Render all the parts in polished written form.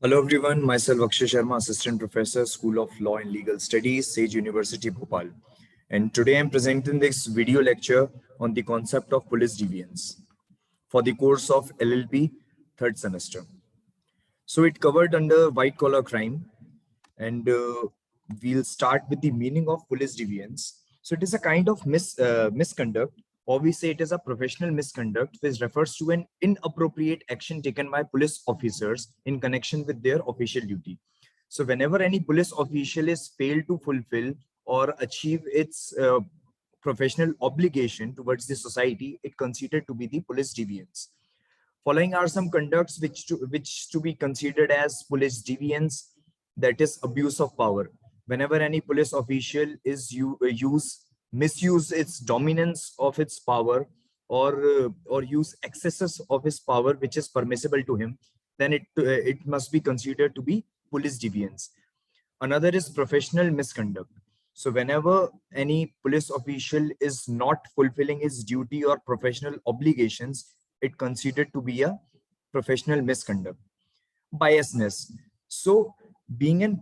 Hello everyone, myself Akshay Sharma, Assistant Professor, School of Law and Legal Studies, Sage University, Bhopal. And today I'm presenting this video lecture on the concept of police deviance for the course of LLB third semester. So it covered under white collar crime, and we'll start with the meaning of police deviance. So it is a kind of misconduct, or we say it is a professional misconduct, which refers to an inappropriate action taken by police officers in connection with their official duty. So whenever any police official is failed to fulfill or achieve its professional obligation towards the society, it considered to be the police deviance. Following are some conducts which to be considered as police deviance, that is abuse of power. Whenever any police official is misuse its dominance of its power, or use excesses of his power which is permissible to him, then it must be considered to be police deviance. Another is professional misconduct. So whenever any police official is not fulfilling his duty or professional obligations, it considered to be a professional misconduct. Biasness. So being in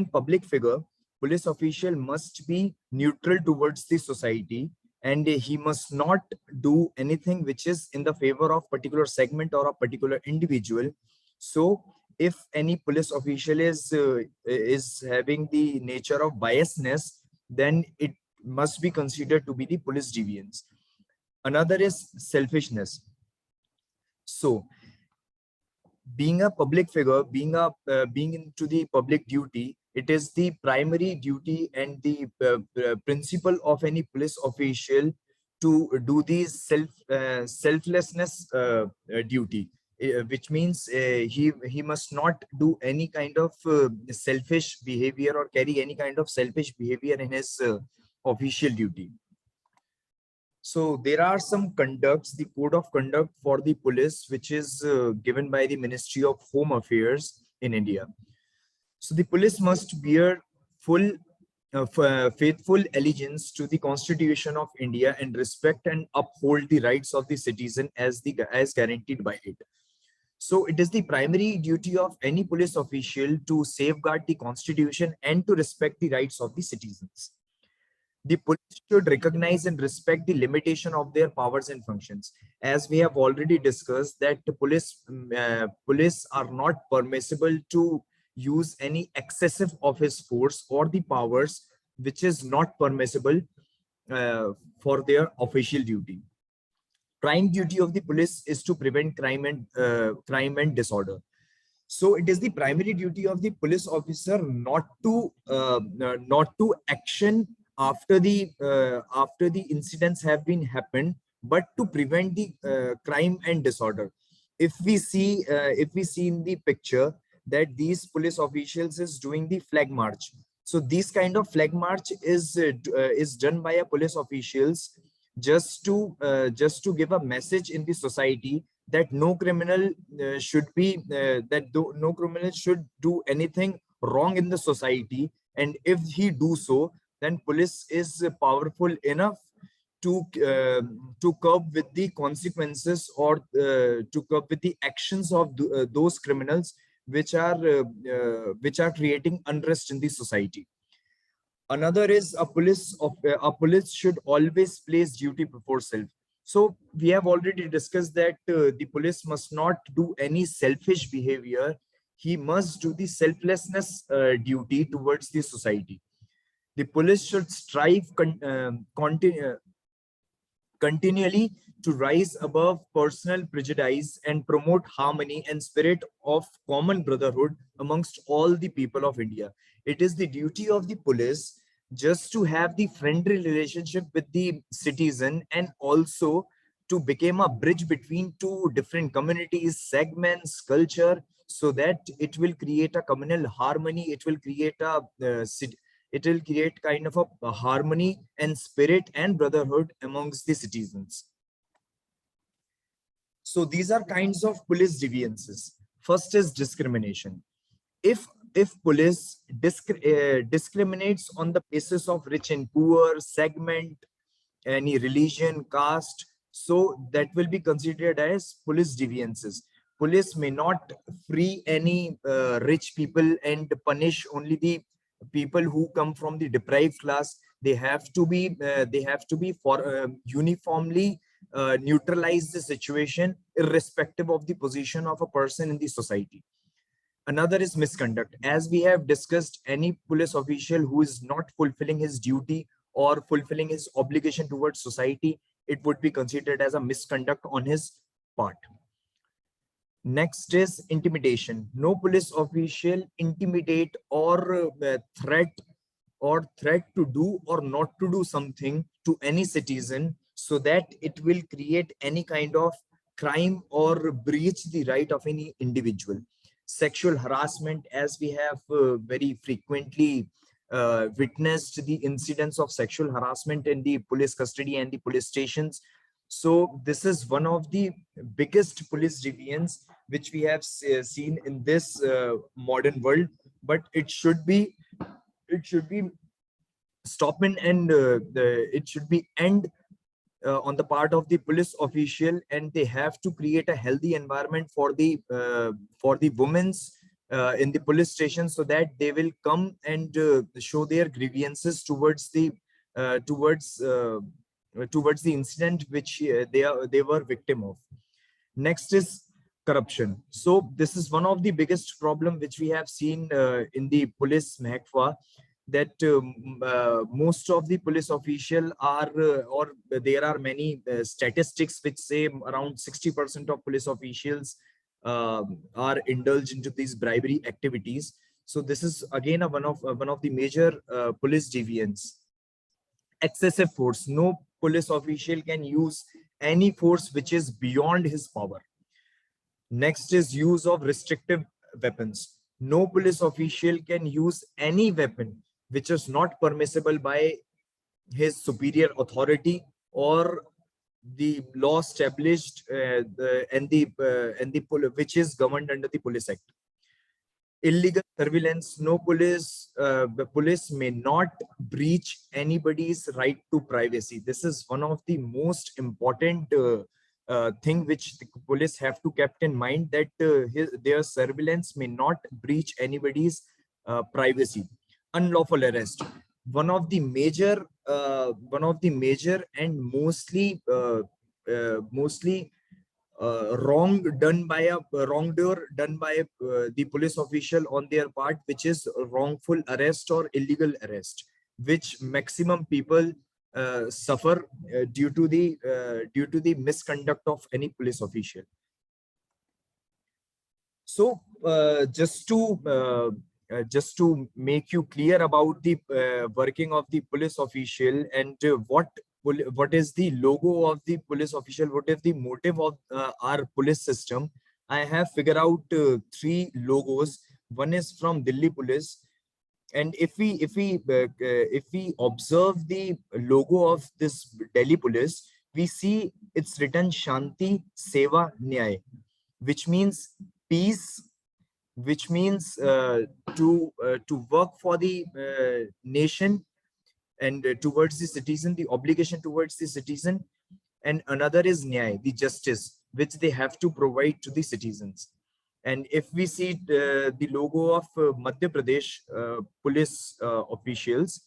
public figure, police official must be neutral towards the society, and he must not do anything which is in the favor of particular segment or a particular individual. So if any police official is having the nature of biasness, then it must be considered to be the police deviance. Another is selfishness. So being a public figure, being into the public duty, it is the primary duty and the principle of any police official to do the selflessness duty, which means he must not do any kind of selfish behavior or carry any kind of selfish behavior in his official duty. So there are some conducts, the code of conduct for the police, which is given by the Ministry of Home Affairs in India. So the police must bear full faithful allegiance to the Constitution of India and respect and uphold the rights of the citizen as guaranteed by it. So it is the primary duty of any police official to safeguard the Constitution and to respect the rights of the citizens. The police should recognize and respect the limitation of their powers and functions. As we have already discussed, that the police are not permissible to use any excessive office force or the powers which is not permissible for their official duty. Prime duty of the police is to prevent crime and disorder. So it is the primary duty of the police officer not to action after the incidents have been happened, but to prevent the crime and disorder. If we see in the picture that these police officials is doing the flag march, so this kind of flag march is done by a police officials just to give a message in the society that no criminal no criminal should do anything wrong in the society, and if he do so, then police is powerful enough to curb with the consequences, or to curb with the actions of those criminals which are creating unrest in the society. Another is a police should always place duty before self. So we have already discussed that the police must not do any selfish behavior. He must do the selflessness duty towards the society. The police should strive continually to rise above personal prejudice and promote harmony and spirit of common brotherhood amongst all the people of India. It is the duty of the police just to have the friendly relationship with the citizen, and also to become a bridge between two different communities, segments, culture, so that it will create a communal harmony. It will create kind of a harmony and spirit and brotherhood amongst the citizens. So these are kinds of police deviances. First is discrimination. If police discriminates on the basis of rich and poor, segment, any religion, caste, so that will be considered as police deviances. police may not free any rich people and punish only the people who come from the deprived class. They have to be for uniformly neutralize the situation irrespective of the position of a person in the society. Another is misconduct. As we have discussed, any police official who is not fulfilling his duty or fulfilling his obligation towards society, it would be considered as a misconduct on his part. Next is intimidation. No police official intimidate or threat to do or not to do something to any citizen so that it will create any kind of crime or breach the right of any individual. Sexual harassment, as we have very frequently witnessed the incidents of sexual harassment in the police custody and the police stations. So this is one of the biggest police deviance which we have seen in this modern world, but it should be stopping, and it should be end on the part of the police official, and they have to create a healthy environment for the women's in the police station, so that they will come and show their grievances uh, towards uh, towards the incident which they were victim of. Next is corruption. So this is one of the biggest problem which we have seen in the police mehkwa, that most of the police official are or there are many statistics which say around 60% of police officials are indulged into these bribery activities. So this is again one of the major police deviance. Excessive force. No police official can use any force which is beyond his power. Next is use of restrictive weapons. No police official can use any weapon which is not permissible by his superior authority or the law established which is governed under the Police Act. Illegal surveillance. No police the police may not breach anybody's right to privacy. This is one of the most important thing which the police have to keep in mind, that their surveillance may not breach anybody's privacy. Unlawful arrest. One of the major and mostly wrong done by a wrongdoer done by the police official on their part, which is wrongful arrest or illegal arrest, which maximum people suffer due to the misconduct of any police official. So just to make you clear about the working of the police official, and what is the logo of the police official, what is the motive of our police system, I have figured out three logos. One is from Delhi Police, and if we observe the logo of this Delhi Police, we see it's written Shanti Seva Nyay, which means peace, which means to work for the nation and towards the citizen, the obligation towards the citizen. And another is Nyay, the justice, which they have to provide to the citizens. And if we see the logo of Madhya Pradesh police officials,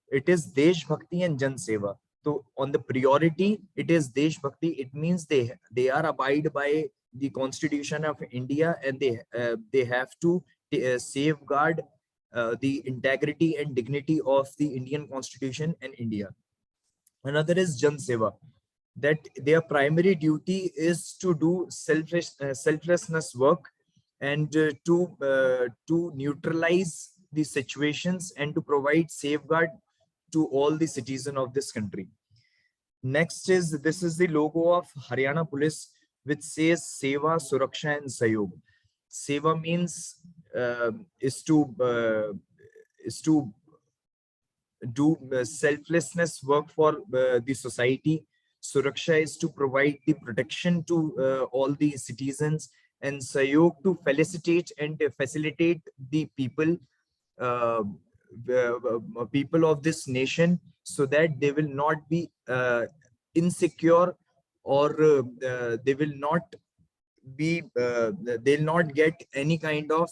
it is Desh Bhakti and Jan Seva. So on the priority, it is Desh Bhakti. It means they are abide by the Constitution of India, and they have to safeguard the integrity and dignity of the Indian Constitution and India. Another is Jan Seva, that their primary duty is to do selflessness work, and to neutralize the situations and to provide safeguard to all the citizens of this country. Next is, this is the logo of Haryana Police, which says Seva, Suraksha and Sayog. Seva means is to do selflessness work for the society. Suraksha is to provide the protection to all the citizens, and Sayog to felicitate and facilitate the people people of this nation, so that they will not be insecure, or they will not be they'll not get any kind of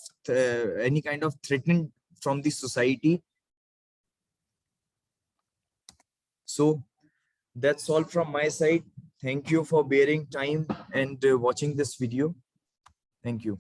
threatened from the society. So that's all from my side. Thank you for bearing time and watching this video. Thank you.